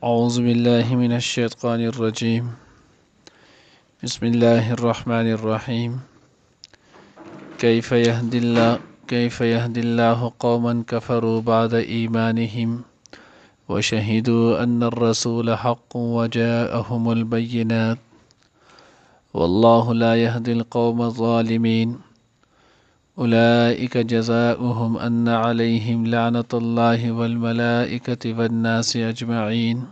أعوذ بالله من الشيطان الرجيم. بسم الله الرحمن الرحيم. كيف يهدي الله قوما كفروا بعد إيمانهم وشهدوا أن الرسول حق وجاءهم البينات والله لا يهدي القوم الظالمين. أولئك جزاؤهم أن عليهم لعنة الله والملائكة والناس أجمعين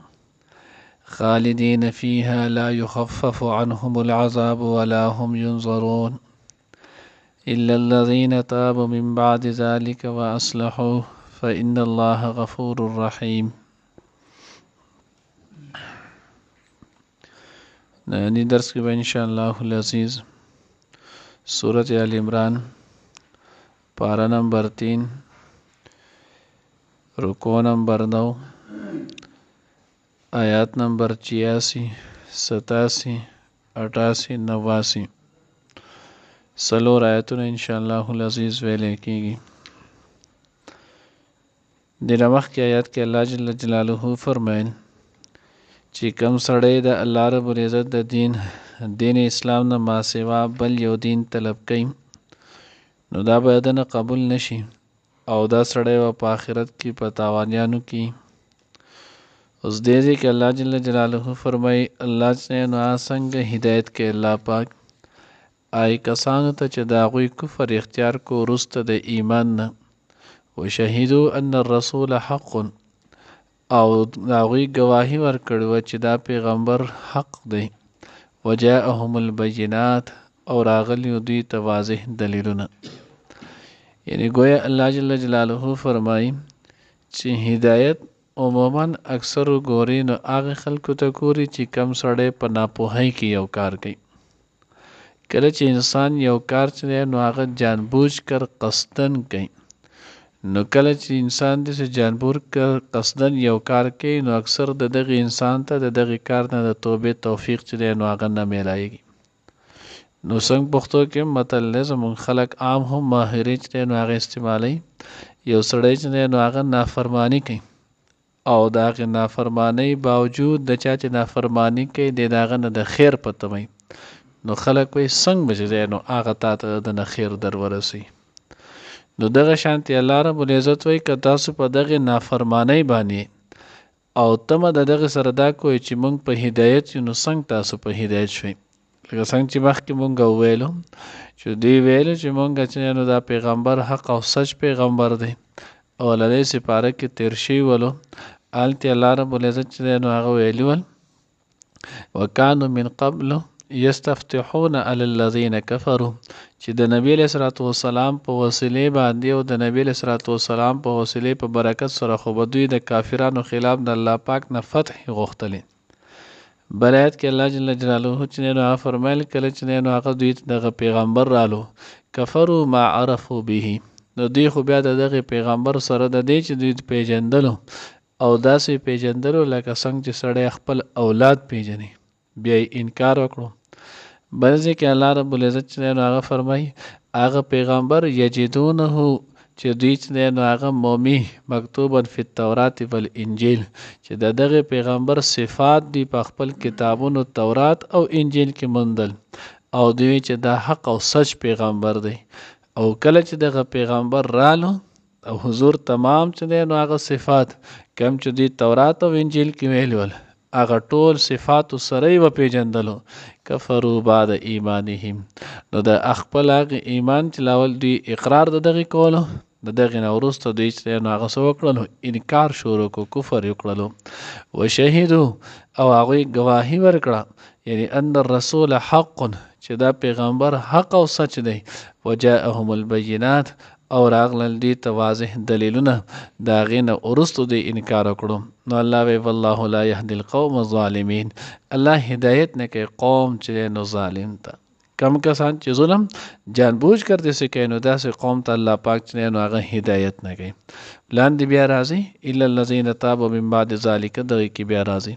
خالدين فيها لا يخفف عنهم العذاب ولا هم ينظرون إلا الذين تابوا من بعد ذلك وأصلحوا فإن الله غفور رحيم. نانی درس کې به ان شاء الله العزیز سورۃ آل عمران پارا نمبر 3 رکوع نمبر 9 آیات نمبر 86 87 88 89 سلور آیاتونه ان شاء الله العزیز ویلې کېږي. د مخکې آیات کې الله جل جلاله فرمایي چې کوم سړی د الله رب العزت د دین اسلام نه ما سوا بل یو دین طلب کوي نو دا به دنه قبول نشي او دا سړی په آخرت کې په تاوانیانو کې. اوس دې کې الله جل جلاله فرمایي الله څنګه څنګه هدایت کې الله پاک آی کسانو ته چې دا غوي کفر اختیار کو رست د ایمان نه وشهدوا ان الرسول حق او دا غوي گواهی ورکړو چې دا پیغمبر حق دی وجاءهم البينات او راغلی دوی ته واضح دلیلونه. یعنی گویا الله جل جلاله فرمایي چې هدایت عموما اکثر ګوري نو هغه خلکو ته ګوري چې کم سړی په ناپوهۍ کې یو کار کوي. کله چې انسان یو کار چې نو هغه جانبوج کر قصدن کوي نو کله چې انسان د جانبور کر قصدن یو کار کوي نو اکثر د دغه انسان ته د دغه کار نه د توبې توفیق چې نو هغه نه ملایږي. نو څنګه پښتو کې متل زمون خلک عام هم ماهرین چې نو هغه استعمالي یو سړی چې نو هغه نافرمانی کوي او داغه نافرمانی باوجود د چا چې نافرمانی کوي دغه نه د خیر پته وي نو خلک وي څنګه بچي نو هغه ته د خیر در ورسي. نو دغه شانتي الله رب العزت وي ک تاسو په دغه نافرمانی باندې او تم دغه سره دا کوی چې مونږ په هدایت نو څنګه تاسو په هدایت شوي لکه څنګه چې مخکې مونږ ویلو چې دی ویلو چې مونږ چې نو دا پیغمبر حق او سچ پیغمبر دی او لدې سپاره کې تیر شي ولو آلتی الله رب العزت چې نو هغه ویلو وکانو من قبل یستفتحون علی الذین کفروا چې د نبی له صلوات و سلام په وسیله باندې او د نبی له صلوات و سلام په وسیله په برکت سره خو بدوی د کافرانو خلاف د الله پاک نه فتح غوښتلې. برایت کې الله جل جلاله چې نو فرمایل کله چې نو هغه دوی دغه پیغمبر رالو کفروا ما عرفوا به نو دوی خو بیا دغه پیغمبر سره د دې چې دوی پیژندلو او داسې پیژندلو لکه څنګه چې سړی خپل اولاد پیژني بیا انکار وکړو. بلځه کې الله رب العزت چې نو هغه فرمایي هغه پیغمبر یجدونه چې دوی چې نو هغه مومي مکتوبا فی التورات والانجیل چې دغه پیغمبر صفات دی په خپل کتابونو تورات او انجیل کې مندل او دوی چې دا حق او سچ پیغمبر دی او کله چې دغه پیغمبر رالو او حضور تمام چې نو هغه صفات کم چې دی تورات او انجیل کې ویلول هغه ټول صفات سره و پیژندلو کفروا بعد ایمانهم نو د خپل هغه ایمان چې لاول دی اقرار دغه کولو دغه نورسته دوی چې نو هغه سو کړلو انکار شروع کو کفر وکړلو وشهدوا او هغه گواهی ورکړه یعنی ان الرسول حق چې دا پیغمبر حق او سچ دی وجاءهم البينات او راغلل دي ته واضح دلیلونه دا غینه ورستو دی انکار وکړو نو الله وی والله لا يهدي القوم الظالمين الله هدایت نه کوي قوم چې نو ظالم ته کم کسان چې ظلم جانبوج کرتے سے کینو داسې قوم ته الله پاک چې نو هغه هدایت نه کوي. لاندې بیا راځي الا الذين تابوا من بعد ذلك دغه کې بیا راځي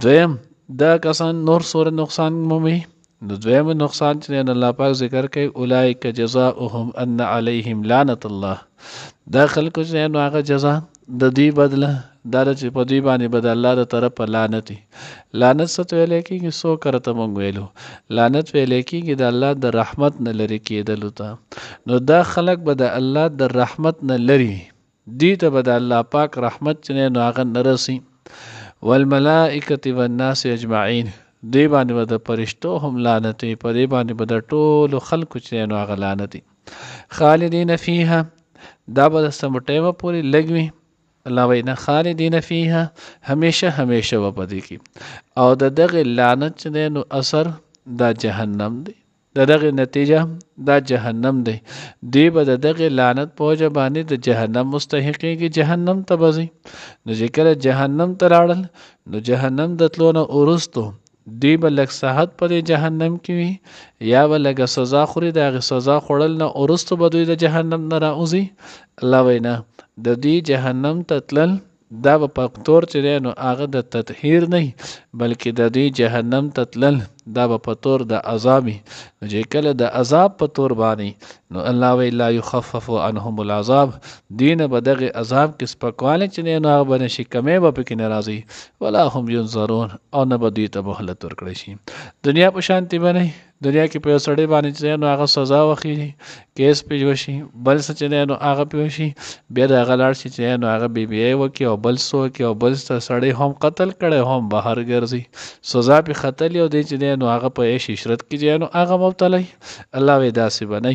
دویم دا کسان نور سور نقصان مومي نو دویم نقصان چې الله پاک ذکر کوي اولئک جزاؤهم ان علیهم لعنت الله دا خلکو چې نو هغه جزا د دې بدله دا چې په دوی باندې به د الله د طرفه لعنت وي. لعنت څه ته ویلی کېږي؟ څو کرته مونږ ویلو لعنت ویلی کېږي د الله د رحمت نه لرې کېدلو ته. نو دا خلک به د الله د رحمت نه لرې، دوی ته به د الله پاک رحمت چې دی نو هغه نه رسي. والملائکة والناس اجمعین، دوی باندې به د فرشتو هم لعنت وي، په دې باندې به د ټولو خلکو چې دی نو هغه لعنت وي. خالدین فیها، دا به د سمو ټیمه پورې لږ وي. الله وایي نه، خالدین فیها، همیشه همیشه به په دې کې. او د دغې لعنت چې دی نو اثر دا جهنم دی، د دغې نتیجه دا جهنم دی. دوی به د دغې لعنت په وجه باندې د جهنم مستحقېږي، جهنم ته به ځي. نو چې کله جهنم ته لاړل نو جهنم د تلو نه وروستو دوی به لږ صحت په دې جهنم کې وي، یا به لږه سزا خوري، د هغې سزا خوړل نه وروستو به دوی د جهنم نه راوځي. الله وایي نه، د دوی جهنم ته تلل دا به په طور چې دی نو هغه د تطهیر نه بلکې د دوی جهنم ته تلل دا به په طور د عذاب وي. نو چې کله د عذاب په طور باندې نو الله وایي لا یخفف عنهم العذاب، دوی نه به دغې عذاب کې سپکوالی چې دی نو هغه به نه شي، کمی به پکې نه راځي. ولا هم ینظرون، او نه به دوی ته مهلت ورکړی شي. دنیا په شانتي به نه، دنیا کې په یو سړی باندې چې دی نو هغه سزا وخېږي، کیس پې وشي، بل څه چې دی نو هغه پې وشي، بیا د هغه لاړ شي چې دی نو هغه BBI وکړي او بل څه وکړي او بل څه سړی هم قتل کړی هم بهر ګرځي، سزا پې ختلي او دی چې دی نو هغه په عیش عشرت کې چې دی نو هغه مبتلا وي. الله وایي داسې به نه،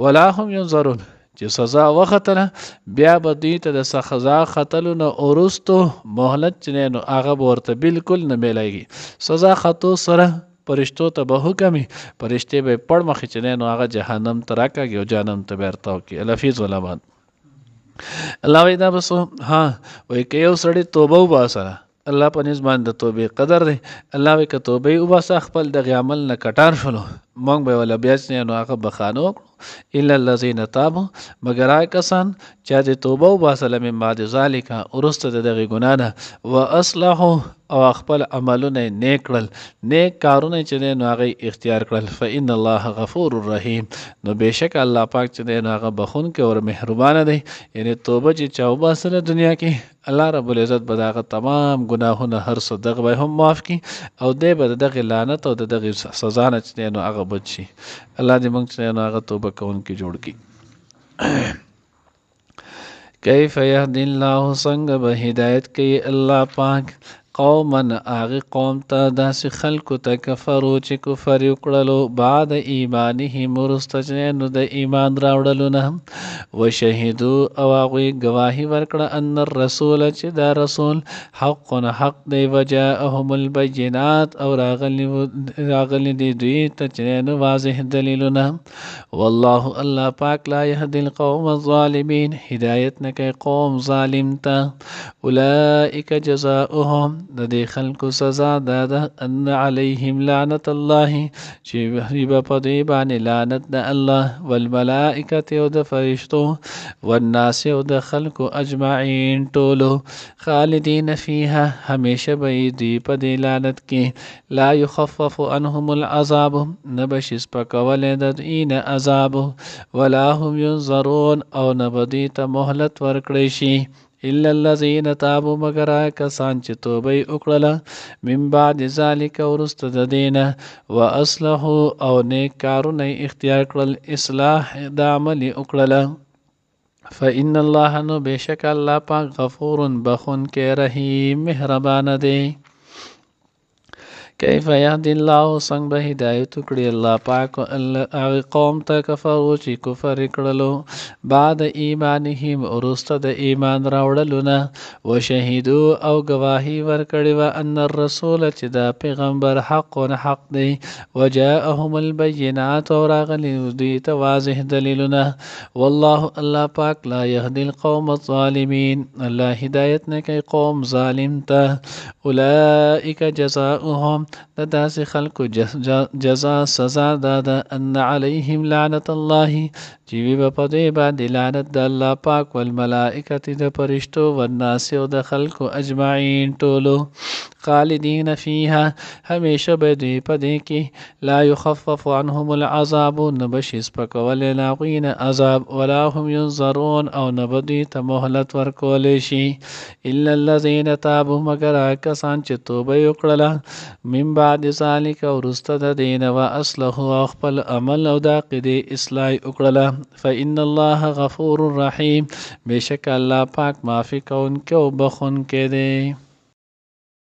ولا هم ینظرون، چې سزا وختله بیا به دوی ته د سزا ختلو نه وروستو مهلت چې دی نو هغه به ورته بالکل نه میلیږي. سزا ختو سره فرشتو ته به حکمي، فرشتې به یې پړ مخې چې دی نو هغه جهنم ته راکاږي او جهنم ته به یې ارتاو کړي. الحفیظ علمان الله وایي دا به څه، ها وایي که یو سړی توبه وباسله، الله په نسبت باندې د توبې قدر دی. الله وایي که توبه یې وباسه خپل دغې عمل نه کټار شولو، موږ به یې وله بیا چې نو هغه بخانه وکړو. الا الذین تابوا، مګر هغه کسان چې د توبه وباسله من بعد ذلک، وروسته د دغې ګناه نه، واصلحوا، او خپل عملونه یې نیک کړل، نیک کارونه چې دی نو هغه اختیار کړل. فإن الله غفور رحیم، نو بېشکه الله پاک چې دی نو هغه بخونکی او مهربانه دی. یعنې توبه چې چا وباسله دنیا کې، الله رب العزت به د هغه تمام ګناهونه هر څه دغه به هم معاف کړي او دی به د دغې لعنت او د دغې سزا نه چې دی نو هغه بچ شي. الله دې موږ چې دی نو هغه توبه کوونکي جوړ کړي. کیف یهدی الله، څنګه به هدایت کوي الله پاک قوما هغه قوم ته، داسې خلکو ته کفرو چې کفر یې وکړلو بعد ایمانهم، وروسته چې نو د ایمان راوړلو نه، وشهدو او هغوی ګواهي ورکړه ان الرسول چې دا رسول حق حق دی، وجاءهم البینات او راغلی دی دوی ته چې نو واضح دلیلونه. والله الله پاک لا یهدی القوم الظالمین، هدایت نه کوي قوم ظالم ته. اولئک جزاؤهم، د دې خلکو سزا دا ده ان علیهم لعنت الله، چې به په دوی باندې لعنت د الله، والملائکة او د فرشتو، والناس او د خلکو اجمعین ټولو، خالدین فیها، همیشه به دوی په دې لعنت کې، لا یخفف عنهم العذاب، نه به شي سپکولی د دوی نه عذاب، ولا هم ینظرون، او نه به دوی ته مهلت ورکړی شي. الا الذین تابوا، مگر هغه کسان چې توبه یې وکړله من بعد ذلک، وروسته د دې نه، واصلحوا او نیک کارونه یې اختیار کړل، اصلاح د عمل یې وکړله. فإن الله، نو بېشک الله پاک غفور بخونکی رحیم مهربانه دی. کیف یهدی الله، څنګه به هدایت وکړي الله پاک هغې قوم ته کفرو چې کفر یې کړلو بعد ایمانهم، وروسته د ایمان راوړلو نه، وشهدو او ګواهي ورکړې وه ان الرسول چې دا پیغمبر حق حق دی، وجاءهم البینات او راغلي دوی ته واضح دلیلونه. والله الله پاک لا یهدی القوم الظالمین، الله هدایت نه کوي قوم ظالم ته. اولئک جزاؤهم، د داسې خلکو جزا سزا دا ده ان علیهم لعنت الله، چې وي به په دوی باندې لعنت د الله پاک، والملائکة د فرشتو، والناس او د خلکو اجمعین ټولو، خالدین فیها همیشه به دوی پدې کې لا یخفف عنهم العذاب نبشي سپکول لاغوین عذاب ولا هم ينظرون او نبدوی ته مهلت ورکول شي الا الذين تابوا مگر کسان چې توبه وکړه من بعد ذلك ورسته د دین و اصله خپل عمل او د عقیدې اصلاح وکړه فإن الله غفور رحیم بشک الله پاک معافی کون کې او بخون کې دی